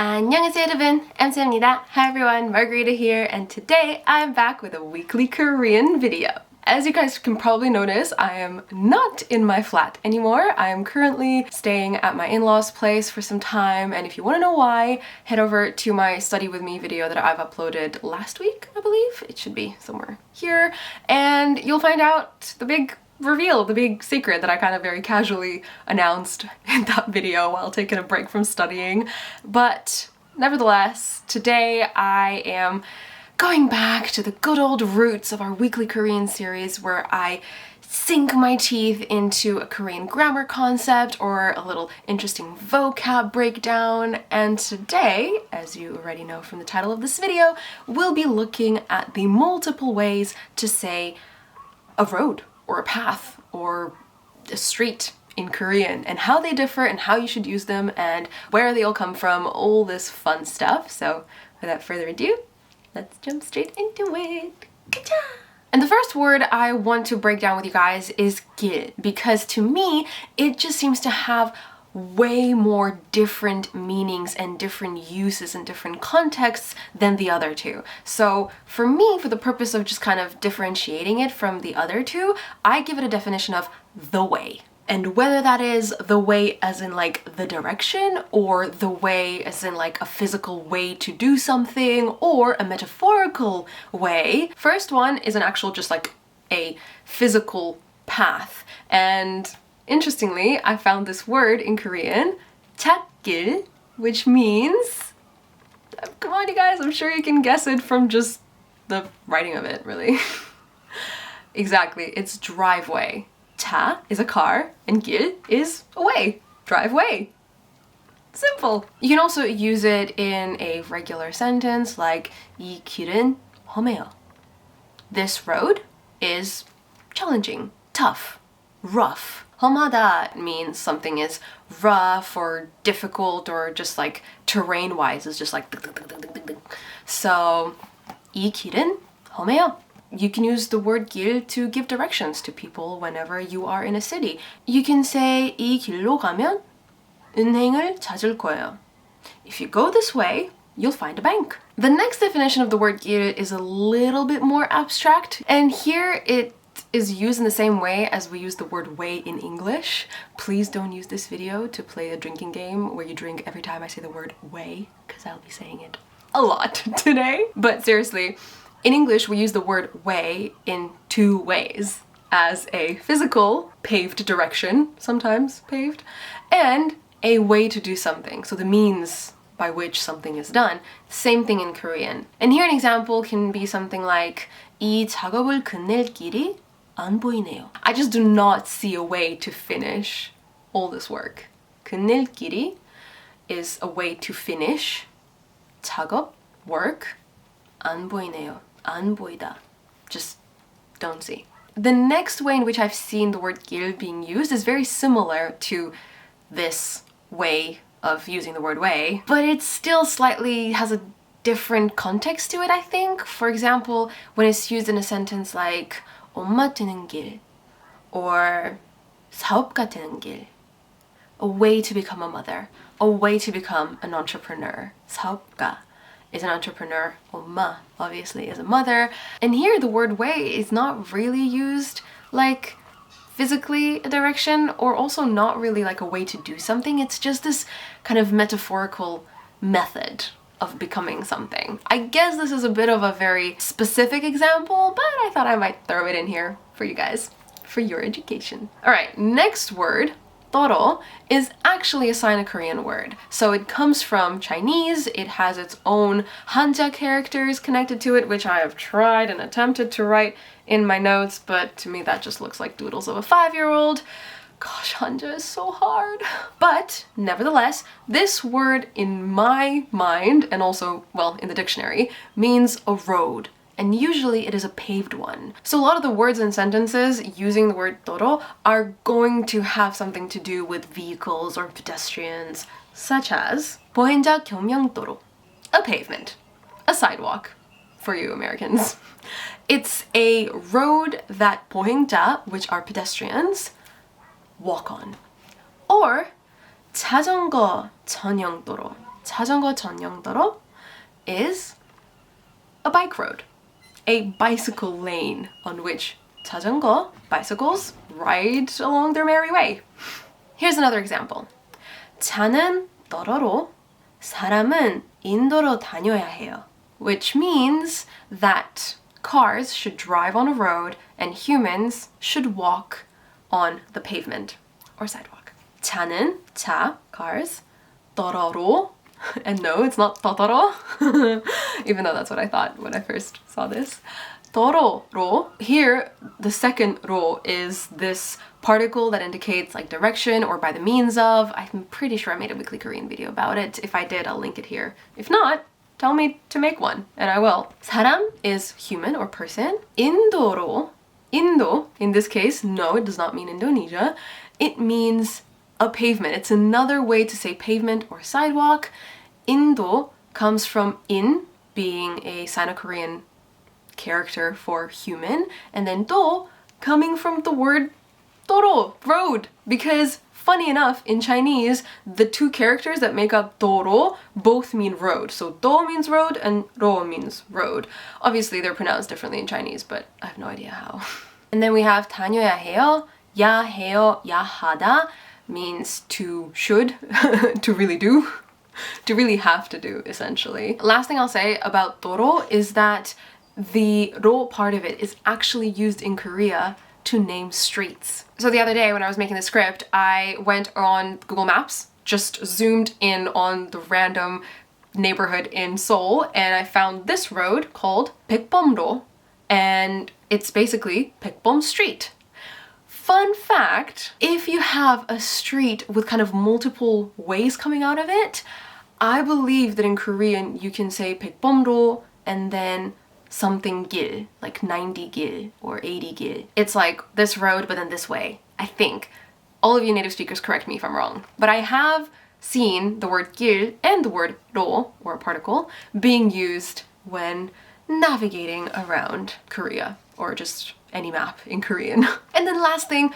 안녕하세요 여러분, MC입니다. Hi everyone, Margarita here, and today I'm back with a weekly Korean video. As you guys can probably notice, I am not in my flat anymore. I am currently staying at my in-laws' place for some time, and if you want to know why, head over to my study with me video that I've uploaded last week, I believe. It should be somewhere here, and you'll find out the big reveal, the big secret that I kind of very casually announced in that video while taking a break from studying. But nevertheless, today I am going back to the good old roots of our weekly Korean series where I sink my teeth into a Korean grammar concept or a little interesting vocab breakdown. And today, as you already know from the title of this video, we'll be looking at the multiple ways to say a road or a path or a street in Korean and how they differ and how you should use them and where they all come from, all this fun stuff. So without further ado, let's jump straight into it. Ka-cha! And the first word I want to break down with you guys is 길, because to me it just seems to have way more different meanings and different uses and different contexts than the other two. So for me, for the purpose of just kind of differentiating it from the other two, I give it a definition of the way. And whether that is the way as in like the direction, or the way as in like a physical way to do something, or a metaphorical way. First one is an actual just like a physical path. And interestingly, I found this word in Korean, 찻길, which means, come on you guys, I'm sure you can guess it from just the writing of it, really. Exactly, it's driveway. 차 is a car, and 길 is a way, driveway. Simple. You can also use it in a regular sentence like 이 길은 험해요. This road is challenging, tough, rough. 험하다 means something is rough or difficult or just like terrain-wise is just like so 이 길은 험해요. You can use the word 길 to give directions to people whenever you are in a city. You can say 이 길로 가면 은행을 찾을 거예요. If you go this way, you'll find a bank. The next definition of the word 길 is a little bit more abstract, and here it is used in the same way as we use the word way in English. Please don't use this video to play a drinking game where you drink every time I say the word way, because I'll be saying it a lot today. But seriously, in English we use the word way in two ways. As a physical, paved direction, sometimes paved, and a way to do something, so the means by which something is done. Same thing in Korean. And here an example can be something like 이 작업을 끝낼 길이 안 보이네요. I just do not see a way to finish all this work. 끝낼 길이 is a way to finish. 작업, work. 안 보이네요. 안 보이다. Just don't see. The next way in which I've seen the word 길 being used is very similar to this way of using the word way, but it still slightly has a different context to it, I think. For example, when it's used in a sentence like 엄마 되는 길 or 사업가 되는 길, a way to become a mother, a way to become an entrepreneur. 사업가 is an entrepreneur, 엄마 obviously is a mother, and here the word way is not really used like physically a direction or also not really like a way to do something. It's just this kind of metaphorical method of becoming something. I guess this is a bit of a very specific example, but I thought I might throw it in here for you guys, for your education. Alright, next word, Toro, is actually a Sino-Korean word. So it comes from Chinese, it has its own Hanja characters connected to it, which I have tried and attempted to write in my notes, but to me that just looks like doodles of a 5-year-old. Gosh, Hanja is so hard. But nevertheless, this word in my mind, and also, well, in the dictionary, means a road. And usually it is a paved one. So a lot of the words and sentences using the word Toro are going to have something to do with vehicles or pedestrians, such as 보행자 겸용도로, a pavement, a sidewalk, for you Americans. It's a road that 보행자, which are pedestrians, walk on. Or 자전거 전용도로, 자전거 전용도로 is a bike road, a bicycle lane on which 자전거, bicycles, ride along their merry way. Here's another example. 차는 도로로, 사람은 인도로 다녀야 해요. Which means that cars should drive on a road and humans should walk on the pavement or sidewalk. 차는, 차, cars, 도로로, and no, it's not totoro, even though that's what I thought when I first saw this. 도로로. Here, the second 로 is this particle that indicates like direction or by the means of. I'm pretty sure I made a weekly Korean video about it. If I did, I'll link it here. If not, tell me to make one, and I will. 사람 is human or person. 인도로, Indo, in this case, no, it does not mean Indonesia. It means a pavement. It's another way to say pavement or sidewalk. Indo comes from in, being a Sino-Korean character for human, and then do coming from the word Toro, road, because funny enough, in Chinese, the two characters that make up Toro both mean road. So do means road and ro means road. Obviously, they're pronounced differently in Chinese, but I have no idea how. And then we have 다녀야 해요. 야 해요, 야 하다 means to should, to really do, to really have to do, essentially. Last thing I'll say about Toro is that the ro part of it is actually used in Korea to name streets. So the other day when I was making the script, I went on Google Maps, just zoomed in on the random neighborhood in Seoul, and I found this road called Baekbomro, and it's basically Baekbom Street. Fun fact, if you have a street with kind of multiple ways coming out of it, I believe that in Korean you can say Baekbomro and then something gil, like 90 gil or 80 gil. It's like this road but then this way, I think. All of you native speakers correct me if I'm wrong. But I have seen the word gil and the word ro, or a particle, being used when navigating around Korea, or just any map in Korean. And then last thing,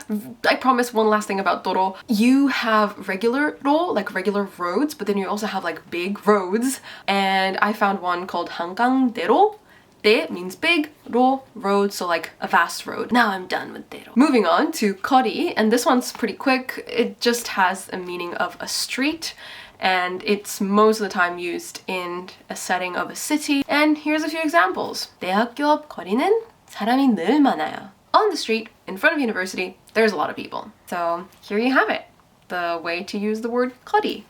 I promise one last thing about Toro. You have regular ro, like regular roads, but then you also have like big roads. And I found one called 한강대로. 대 means big, 로, road, so like a vast road. Now I'm done with 대로. Moving on to 거리, and this one's pretty quick. It just has a meaning of a street, and it's most of the time used in a setting of a city. And here's a few examples. 대학교 앞 거리는 사람이 늘 많아요. On the street, in front of university, there's a lot of people. So here you have it, the way to use the word 거리.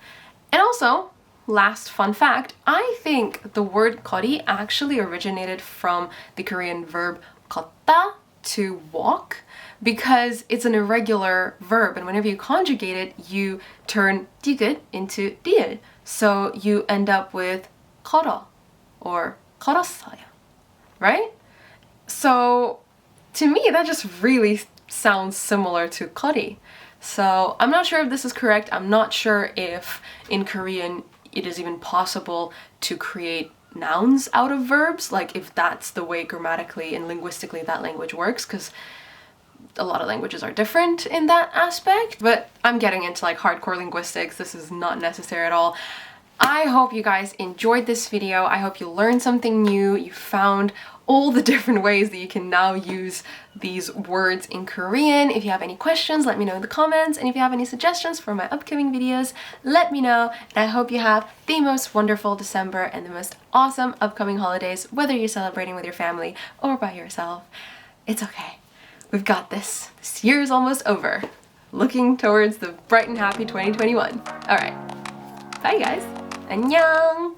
And also, last fun fact, I think the word 거리 actually originated from the Korean verb 걷다, to walk, because it's an irregular verb, and whenever you conjugate it, you turn 디귿 into 리을. So you end up with 걸어 or 걸었어요, right? So to me, that just really sounds similar to 거리. So I'm not sure if this is correct. I'm not sure if in Korean it is even possible to create nouns out of verbs, like if that's the way grammatically and linguistically that language works, because a lot of languages are different in that aspect. But I'm getting into like hardcore linguistics. This is not necessary at all. I hope you guys enjoyed this video. I hope you learned something new. You found all the different ways that you can now use these words in Korean. If you have any questions, let me know in the comments. And if you have any suggestions for my upcoming videos, let me know. And I hope you have the most wonderful December and the most awesome upcoming holidays, whether you're celebrating with your family or by yourself. It's okay. We've got this. This year is almost over. Looking towards the bright and happy 2021. All right. Bye, guys. 안녕.